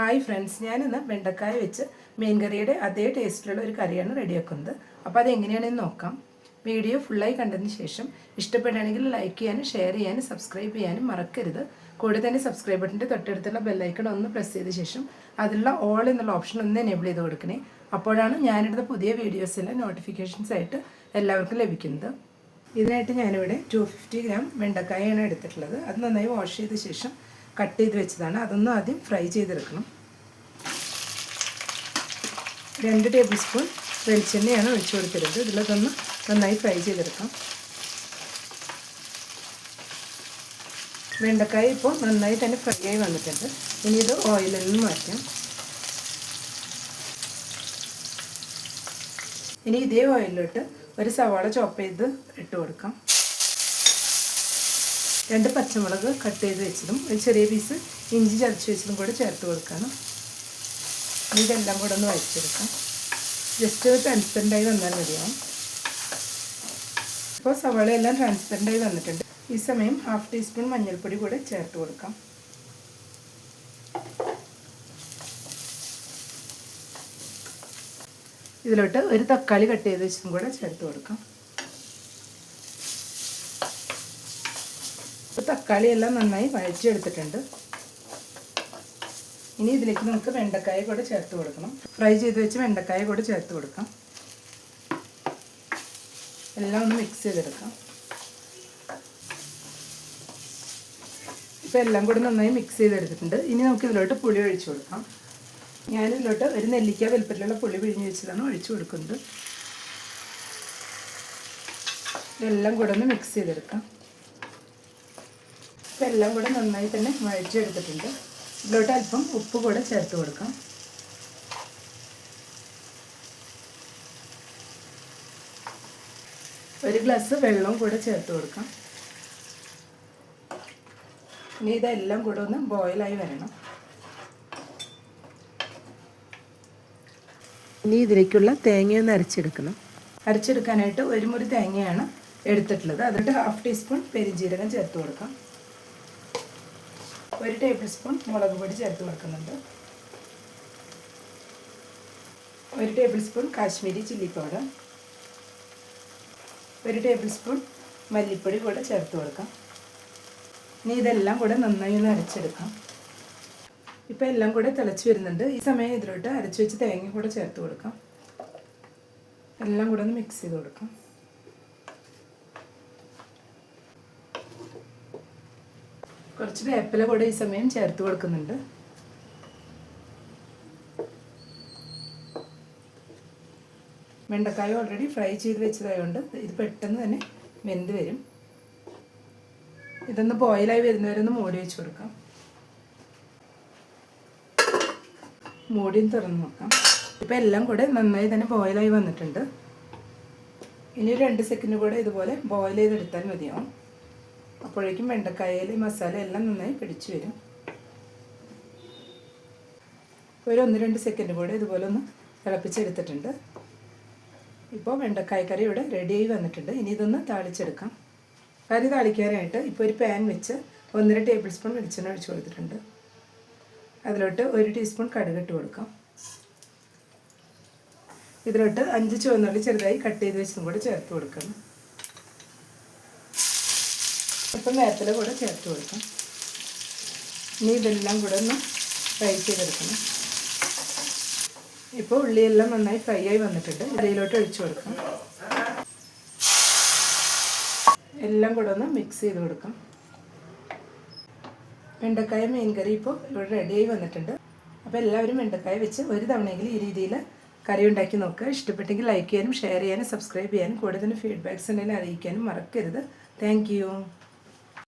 Hi friends, ഞാനിന്ന് വെണ്ടക്കായ വെച്ച് മീൻ കറിയുടെ അതേ ടേസ്റ്റിലുള്ള ഒരു കറിയാണ് റെഡിയാക്കുന്നത്. അപ്പോൾ അതെങ്ങനെയാണെന്ന് നോക്കാം. വീഡിയോ ഫുള്ളായി കണ്ടതിന് ശേഷം ഇഷ്ടപ്പെടുകയാണെങ്കിൽ ലൈക്ക് ചെയ്യാനും ഷെയർ ചെയ്യാനും സബ്സ്ക്രൈബ് ചെയ്യാനും മറക്കരുത്. കൂടെ തന്നെ സബ്സ്ക്രൈബ് ബട്ടൻ്റെ തൊട്ടടുത്തുള്ള ബെല്ലൈക്കൺ ഒന്ന് പ്രസ് ചെയ്ത ശേഷം അതിലുള്ള ഓൾ എന്നുള്ള ഓപ്ഷൻ ഒന്ന് എനേബിൾ ചെയ്ത് കൊടുക്കണേ. അപ്പോഴാണ് ഞാനെടുത്ത പുതിയ വീഡിയോസിൻ്റെ നോട്ടിഫിക്കേഷൻസ് ആയിട്ട് എല്ലാവർക്കും ലഭിക്കുന്നത്. ഇതിനായിട്ട് ഞാനിവിടെ 250 ഗ്രാം വെണ്ടക്കായാണ് എടുത്തിട്ടുള്ളത്. അത് നന്നായി വാഷ് ചെയ്ത ശേഷം കട്ട് ചെയ്ത് വെച്ചതാണ്. അതൊന്നും ആദ്യം ഫ്രൈ ചെയ്തെടുക്കണം. 2 ടേബിൾ സ്പൂൺ വെളിച്ചെണ്ണയാണ് ഒഴിച്ചു കൊടുത്തിരുന്നത്. ഇതിലൊന്ന് നന്നായി ഫ്രൈ ചെയ്തെടുക്കാം. വെണ്ടക്കായ ഇപ്പോൾ നന്നായി തന്നെ ഫ്രൈ ആയി വന്നിട്ടുണ്ട്. ഇനി ഇത് ഓയിലിൽ നിന്ന് മാറ്റാം. ഇനി ഇതേ ഓയിലിലോട്ട് ഒരു സവാള ചോപ്പ് ചെയ്ത് ഇട്ട് കൊടുക്കാം. 2 പച്ചമുളക് കട്ട് ചെയ്ത് വെച്ചതും ഒരു ചെറിയ പീസ് ഇഞ്ചി ചതച്ച് വെച്ചതും കൂടെ ചേർത്ത് കൊടുക്കണം. ഇതെല്ലാം കൂടെ ഒന്ന് വഴച്ചെടുക്കാം. ജസ്റ്റ് ട്രാൻസ്പെറൻ്റായി വന്നാൽ മതിയാവും. ഇപ്പോൾ സവാളയെല്ലാം ട്രാൻസ്പെറൻ്റായി വന്നിട്ടുണ്ട്. ഈ സമയം 1/2 ടീസ്പൂൺ മഞ്ഞൾപ്പൊടി കൂടെ ചേർത്ത് കൊടുക്കാം. ഇതിലോട്ട് ഒരു തക്കാളി കട്ട് ചെയ്ത് വെച്ചതും കൂടെ ചേർത്ത് കൊടുക്കാം. തക്കാളി എല്ലാം നന്നായി വഴച്ചെടുത്തിട്ടുണ്ട്. ഇനി ഇതിലേക്ക് നമുക്ക് വെണ്ടക്കായ കൂടെ ചേർത്ത് കൊടുക്കണം. ഫ്രൈ ചെയ്ത് വെച്ച് വെണ്ടക്കായ കൂടെ ചേർത്ത് കൊടുക്കാം. എല്ലാം ഒന്ന് മിക്സ് ചെയ്തെടുക്കാം. ഇപ്പോൾ എല്ലാം കൂടെ നന്നായി മിക്സ് ചെയ്തെടുത്തിട്ടുണ്ട്. ഇനി നമുക്ക് ഇതിലോട്ട് പുളി ഒഴിച്ചു കൊടുക്കാം. ഞാനിതിലോട്ട് ഒരു നെല്ലിക്ക വലുപ്പത്തിലുള്ള പുളി പിഴിഞ്ഞ് വെച്ചതാണ് ഒഴിച്ചു കൊടുക്കുന്നത്. ഇതെല്ലാം കൂടെ ഒന്ന് മിക്സ് ചെയ്തെടുക്കാം. ഇപ്പോൾ എല്ലാം കൂടെ നന്നായി തന്നെ വഴച്ചെടുത്തിട്ടുണ്ട്. ഇതിലോട്ട് അല്പം ഉപ്പ് കൂടെ ചേർത്ത് കൊടുക്കാം. ഒരു ഗ്ലാസ് വെള്ളവും കൂടെ ചേർത്ത് കൊടുക്കാം. ഇനി ഇതെല്ലാം കൂടെ ഒന്ന് ബോയിലായി വരണം. ഇനി ഇതിലേക്കുള്ള തേങ്ങയൊന്ന് അരച്ചെടുക്കണം. അരച്ചെടുക്കാനായിട്ട് ഒരു മുറി തേങ്ങയാണ് എടുത്തിട്ടുള്ളത്. അതിട്ട് 1/2 ടീസ്പൂൺ പെരുംജീരകം ചേർത്ത് കൊടുക്കാം. 1 ടേബിൾ സ്പൂൺ മുളക് പൊടി ചേർത്ത് കൊടുക്കുന്നുണ്ട്. 1 table spoon Kashmiri chilli powder, 1 table spoon മല്ലിപ്പൊടി കൂടെ ചേർത്ത് കൊടുക്കാം. ഇനി ഇതെല്ലാം കൂടെ നന്നായി ഒന്ന് അരച്ചെടുക്കാം. ഇപ്പോൾ എല്ലാം കൂടെ തിളച്ച് വരുന്നുണ്ട്. ഈ സമയം ഇതിലോട്ട് അരച്ച് വെച്ച് തേങ്ങ കൂടെ ചേർത്ത് കൊടുക്കാം. എല്ലാം കൂടെ ഒന്ന് മിക്സ് ചെയ്ത് കൊടുക്കാം. കുറച്ച് വേപ്പില കൂടെ ഈ സമയം ചേർത്ത് കൊടുക്കുന്നുണ്ട്. വെണ്ടക്കായ ഓൾറെഡി ഫ്രൈ ചെയ്ത് വെച്ചതായതുകൊണ്ട് ഇത് പെട്ടെന്ന് തന്നെ വെന്ത് വരും. ഇതൊന്ന് ബോയിലായി വരുന്നവരൊന്ന് മൂടി വെച്ച് കൊടുക്കാം. മൂടിയും തുറന്ന് നോക്കാം. ഇപ്പോൾ എല്ലാം കൂടെ നന്നായി തന്നെ ബോയിലായി വന്നിട്ടുണ്ട്. ഇനി 2 സെക്കൻഡ് കൂടെ ഇതുപോലെ ബോയിൽ ചെയ്തെടുത്താൽ മതിയാവും. അപ്പോഴേക്കും വെണ്ടക്കായയിൽ മസാല എല്ലാം നന്നായി പിടിച്ചു വരും. ഒരു 1-2 സെക്കൻഡ് കൂടെ ഇതുപോലെ ഒന്ന് തിളപ്പിച്ചെടുത്തിട്ടുണ്ട്. ഇപ്പോൾ വെണ്ടക്കായ കറി ഇവിടെ റെഡിയായി വന്നിട്ടുണ്ട്. ഇനി ഇതൊന്ന് താളിച്ചെടുക്കാം. കറി താളിക്കാനായിട്ട് ഇപ്പോൾ ഒരു പാൻ വെച്ച് 1.5 ടേബിൾ സ്പൂൺ വെളിച്ചെണ്ണ ഒഴിച്ച് കൊടുത്തിട്ടുണ്ട്. അതിലോട്ട് 1 ടീസ്പൂൺ കടുക് ഇട്ട് കൊടുക്കാം. ഇതിലോട്ട് 5 ചുവന്നുള്ളി ചെറുതായി കട്ട് ചെയ്ത് വെച്ചതും കൂടെ ചേർത്ത് കൊടുക്കണം. ഇപ്പം വേപ്പില കൂടെ ചേർത്ത് കൊടുക്കാം. ഇനി ഇതെല്ലാം കൂടെ ഒന്ന് ഫ്രൈ ചെയ്തെടുക്കണം. ഇപ്പോൾ ഉള്ളിയെല്ലാം നന്നായി ഫ്രൈ ആയി വന്നിട്ടുണ്ട്. ഇതിലോട്ട് ഒഴിച്ചു കൊടുക്കാം. എല്ലാം കൂടെ ഒന്ന് മിക്സ് ചെയ്ത് കൊടുക്കാം. വെണ്ടക്കായ മീൻ കറി ഇപ്പോൾ ഇവിടെ റെഡിയായി വന്നിട്ടുണ്ട്. അപ്പോൾ എല്ലാവരും വെണ്ടക്കായ വെച്ച് ഒരു തവണയെങ്കിലും ഈ രീതിയിൽ കറി ഉണ്ടാക്കി നോക്കുക. ഇഷ്ടപ്പെട്ടെങ്കിൽ ലൈക്ക് ചെയ്യാനും ഷെയർ ചെയ്യാനും സബ്സ്ക്രൈബ് ചെയ്യാനും കൂടെ തന്നെ ഫീഡ്ബാക്ക്സ് ഉണ്ടെങ്കിൽ അറിയിക്കാനും മറക്കരുത്. Thank you.